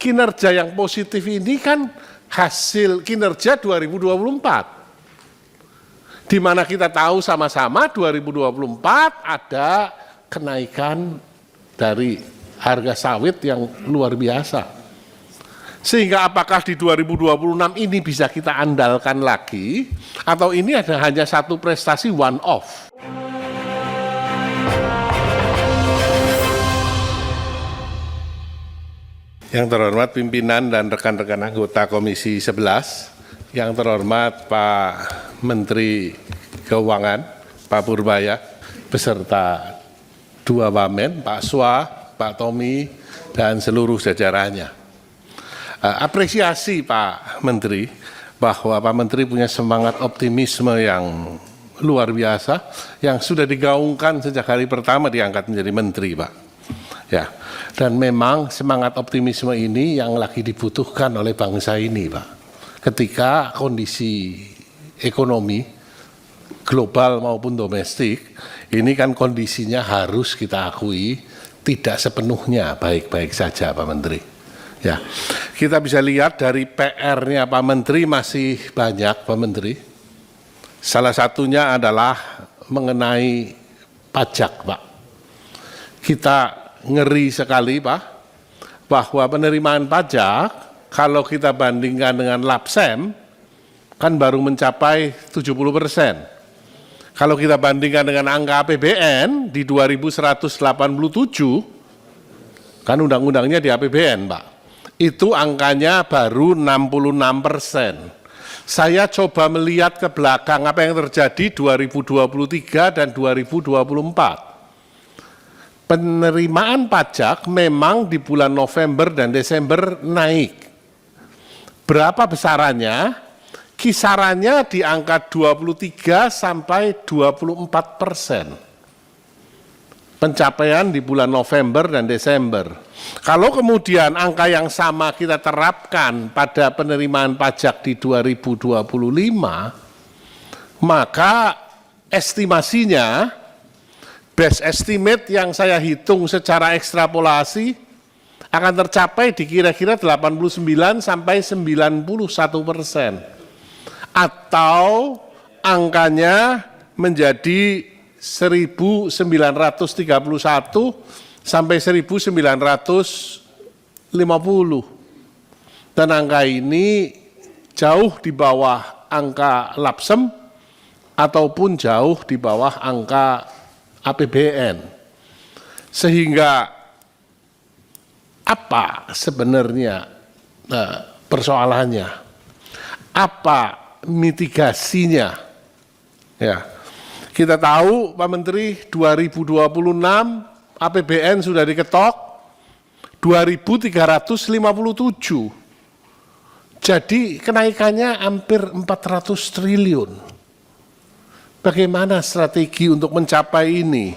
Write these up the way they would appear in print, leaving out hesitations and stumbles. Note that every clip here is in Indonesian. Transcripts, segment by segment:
kinerja yang positif ini kan hasil kinerja 2024. Di mana kita tahu sama-sama 2024 ada kenaikan dari harga sawit yang luar biasa. Sehingga apakah di 2026 ini bisa kita andalkan lagi, atau ini ada hanya satu prestasi one off? Yang terhormat pimpinan dan rekan-rekan anggota Komisi 11, yang terhormat Pak Menteri Keuangan, Pak Purbaya, beserta dua wamen, Pak Swa, Pak Tommy, dan seluruh jajarannya. Apresiasi Pak Menteri, bahwa Pak Menteri punya semangat optimisme yang luar biasa, yang sudah digaungkan sejak hari pertama diangkat menjadi Menteri, Pak. Ya, dan memang semangat optimisme ini yang lagi dibutuhkan oleh bangsa ini, Pak. Ketika kondisi ekonomi global maupun domestik, ini kan kondisinya harus kita akui tidak sepenuhnya baik-baik saja, Pak Menteri. Ya, kita bisa lihat dari PR-nya Pak Menteri masih banyak, Pak Menteri. Salah satunya adalah mengenai pajak, Pak. Kita ngeri sekali, Pak, bahwa penerimaan pajak kalau kita bandingkan dengan Lapsem kan baru mencapai 70%. Kalau kita bandingkan dengan angka APBN di 2187, kan undang-undangnya di APBN, Pak, itu angkanya baru 66%. Saya coba melihat ke belakang apa yang terjadi 2023 dan 2024. Penerimaan pajak memang di bulan November dan Desember naik. Berapa besarannya? Kisarannya di angka 23 sampai 24%. Pencapaian di bulan November dan Desember. Kalau kemudian angka yang sama kita terapkan pada penerimaan pajak di 2025, maka estimasinya, best estimate yang saya hitung secara ekstrapolasi akan tercapai di kira-kira 89 sampai 91%. Atau angkanya menjadi 1931 sampai 1950. Dan angka ini jauh di bawah angka Lapsem ataupun jauh di bawah angka APBN. Sehingga apa sebenarnya persoalannya? Apa mitigasinya? Ya. Kita tahu Pak Menteri 2026 APBN sudah diketok 2.357. Jadi kenaikannya hampir 400 triliun. Bagaimana strategi untuk mencapai ini?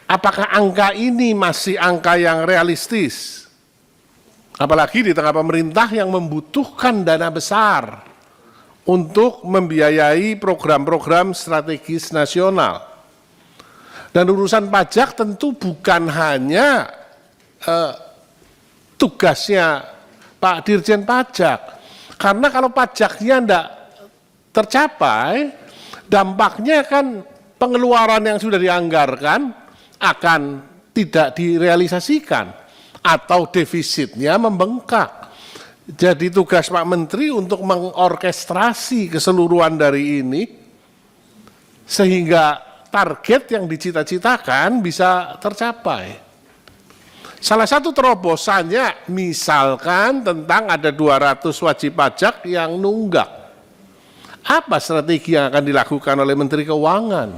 Apakah angka ini masih angka yang realistis? Apalagi di tengah pemerintah yang membutuhkan dana besar untuk membiayai program-program strategis nasional. Dan urusan pajak tentu bukan hanya tugasnya Pak Dirjen Pajak. Karena kalau pajaknya tidak tercapai, dampaknya kan pengeluaran yang sudah dianggarkan akan tidak direalisasikan atau defisitnya membengkak. Jadi tugas Pak Menteri untuk mengorkestrasi keseluruhan dari ini sehingga target yang dicita-citakan bisa tercapai. Salah satu terobosannya misalkan tentang ada 200 wajib pajak yang nunggak. Apa strategi yang akan dilakukan oleh Menteri Keuangan?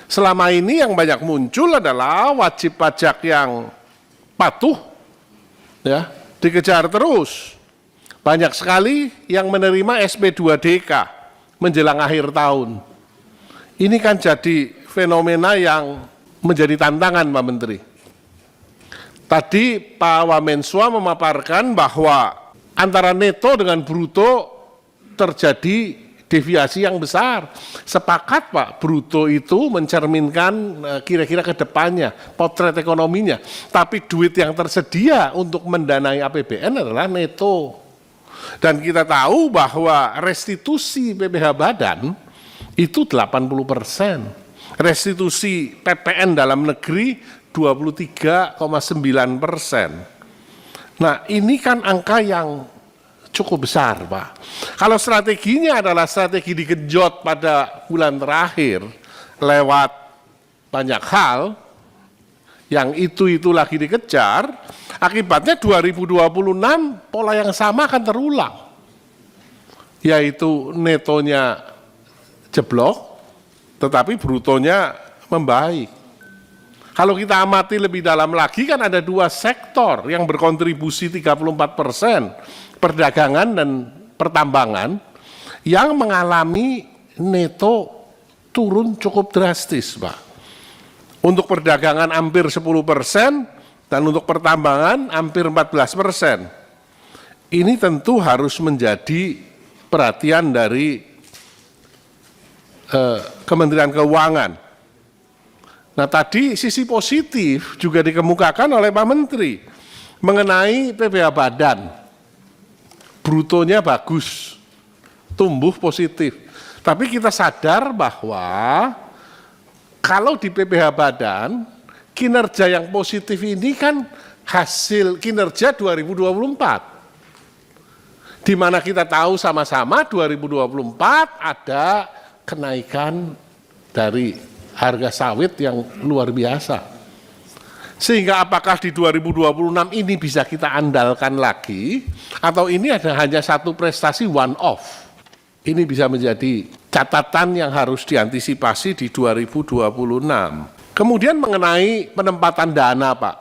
Selama ini yang banyak muncul adalah wajib pajak yang patuh, ya, dikejar terus. Banyak sekali yang menerima SP2DK menjelang akhir tahun. Ini kan jadi fenomena yang menjadi tantangan Pak Menteri. Tadi Pak Wamenswa memaparkan bahwa antara neto dengan bruto terjadi deviasi yang besar. Sepakat Pak, bruto itu mencerminkan kira-kira ke depannya, potret ekonominya. Tapi duit yang tersedia untuk mendanai APBN adalah neto. Dan kita tahu bahwa restitusi PPh Badan itu 80%. Restitusi PPN dalam negeri 23,9%. Nah ini kan angka yang cukup besar Pak. Kalau strateginya adalah strategi digenjot pada bulan terakhir lewat banyak hal, yang itu lagi dikejar, akibatnya 2026 pola yang sama akan terulang. Yaitu netonya jeblok, tetapi brutonya membaik. Kalau kita amati lebih dalam lagi kan ada dua sektor yang berkontribusi 34%, perdagangan dan pertambangan, yang mengalami neto turun cukup drastis Pak. Untuk perdagangan hampir 10% dan untuk pertambangan hampir 14%. Ini tentu harus menjadi perhatian dari Kementerian Keuangan. Nah tadi sisi positif juga dikemukakan oleh Pak Menteri mengenai PPh Badan. Brutonya bagus, tumbuh positif. Tapi kita sadar bahwa kalau di PPh Badan, kinerja yang positif ini kan hasil kinerja 2024. Di mana kita tahu sama-sama 2024 ada kenaikan dari harga sawit yang luar biasa. Sehingga apakah di 2026 ini bisa kita andalkan lagi, atau ini ada hanya satu prestasi one off. Ini bisa menjadi catatan yang harus diantisipasi di 2026. Kemudian mengenai penempatan dana Pak.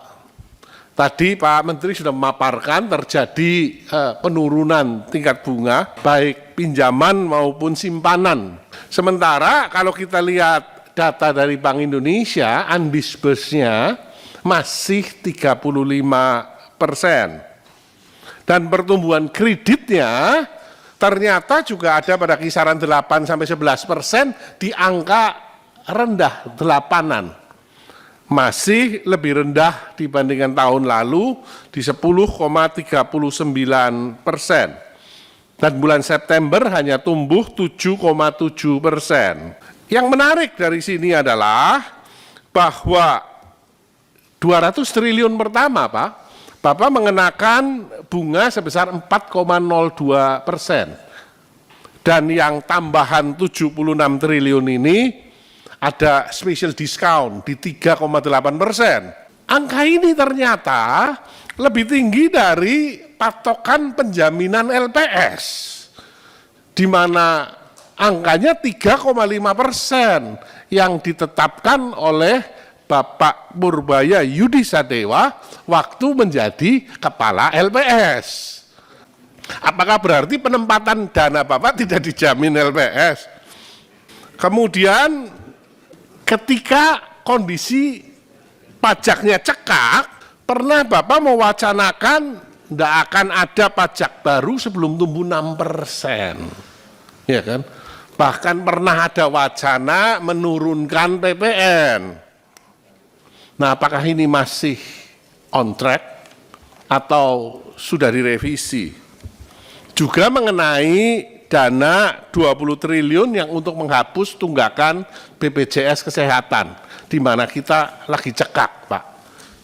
Tadi Pak Menteri sudah memaparkan terjadi penurunan tingkat bunga, baik pinjaman maupun simpanan. Sementara kalau kita lihat data dari Bank Indonesia, undisbursed-nya masih 35%. Dan pertumbuhan kreditnya ternyata juga ada pada kisaran 8-11% di angka rendah 8-an. Masih lebih rendah dibandingkan tahun lalu di 10,39%. Dan bulan September hanya tumbuh 7,7%. Yang menarik dari sini adalah bahwa 200 triliun pertama Pak, Bapak mengenakan bunga sebesar 4,02%. Dan yang tambahan 76 triliun ini ada special discount di 3,8%. Angka ini ternyata lebih tinggi dari patokan penjaminan LPS, di mana angkanya 3,5% yang ditetapkan oleh Bapak Purbaya Yudi Sadewa waktu menjadi kepala LPS. Apakah berarti penempatan dana Bapak tidak dijamin LPS? Kemudian ketika kondisi pajaknya cekak, pernah Bapak mewacanakan tidak akan ada pajak baru sebelum tumbuh 6%. Ya kan? Bahkan pernah ada wacana menurunkan PPN. Nah, apakah ini masih on track atau sudah direvisi? Juga mengenai dana 20 triliun yang untuk menghapus tunggakan BPJS Kesehatan, di mana kita lagi cekak, Pak.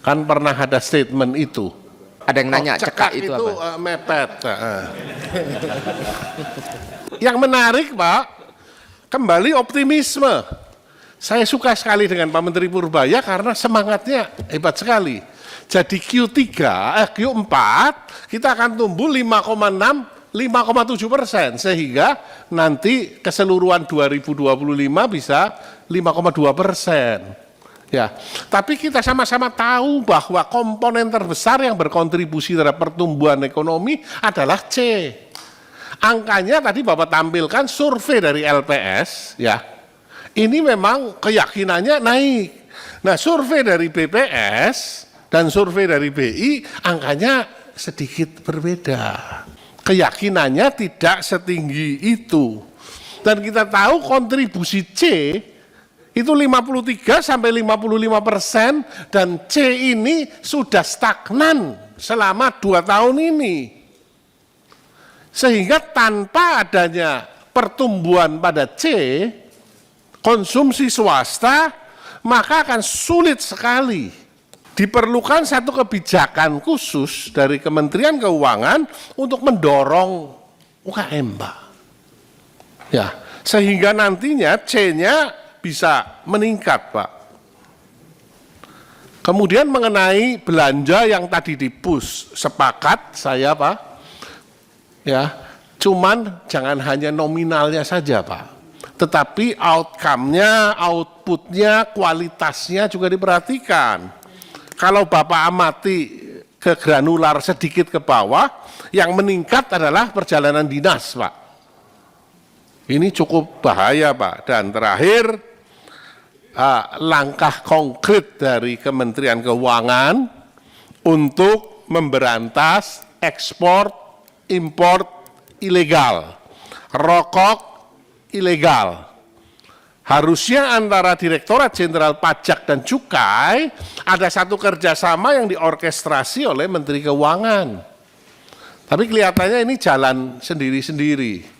Kan pernah ada statement itu. Ada yang nanya cekak itu apa? Mepet. Yang menarik, Pak, kembali optimisme. Saya suka sekali dengan Pak Menteri Purbaya karena semangatnya hebat sekali. Jadi Q4 kita akan tumbuh 5,7%, sehingga nanti keseluruhan 2025 bisa 5,2%. Ya, tapi kita sama-sama tahu bahwa komponen terbesar yang berkontribusi terhadap pertumbuhan ekonomi adalah C. Angkanya tadi Bapak tampilkan survei dari LPS, ya. Ini memang keyakinannya naik. Nah, survei dari BPS dan survei dari BI angkanya sedikit berbeda. Keyakinannya tidak setinggi itu. Dan kita tahu kontribusi C itu 53 sampai 55% dan C ini sudah stagnan selama 2 tahun ini. Sehingga tanpa adanya pertumbuhan pada C, konsumsi swasta, maka akan sulit sekali. Diperlukan satu kebijakan khusus dari Kementerian Keuangan untuk mendorong UKM, Pak. Ya, sehingga nantinya C-nya bisa meningkat, Pak. Kemudian mengenai belanja yang tadi di-push, sepakat saya, Pak. Ya, cuman jangan hanya nominalnya saja, Pak. Tetapi outcome-nya, output-nya, kualitasnya juga diperhatikan. Kalau Bapak amati ke granular sedikit ke bawah, yang meningkat adalah perjalanan dinas, Pak. Ini cukup bahaya, Pak. Dan terakhir, langkah konkret dari Kementerian Keuangan untuk memberantas ekspor, impor ilegal, rokok ilegal. Harusnya antara Direktorat Jenderal Pajak dan Cukai ada satu kerjasama yang diorkestrasi oleh Menteri Keuangan. Tapi kelihatannya ini jalan sendiri-sendiri.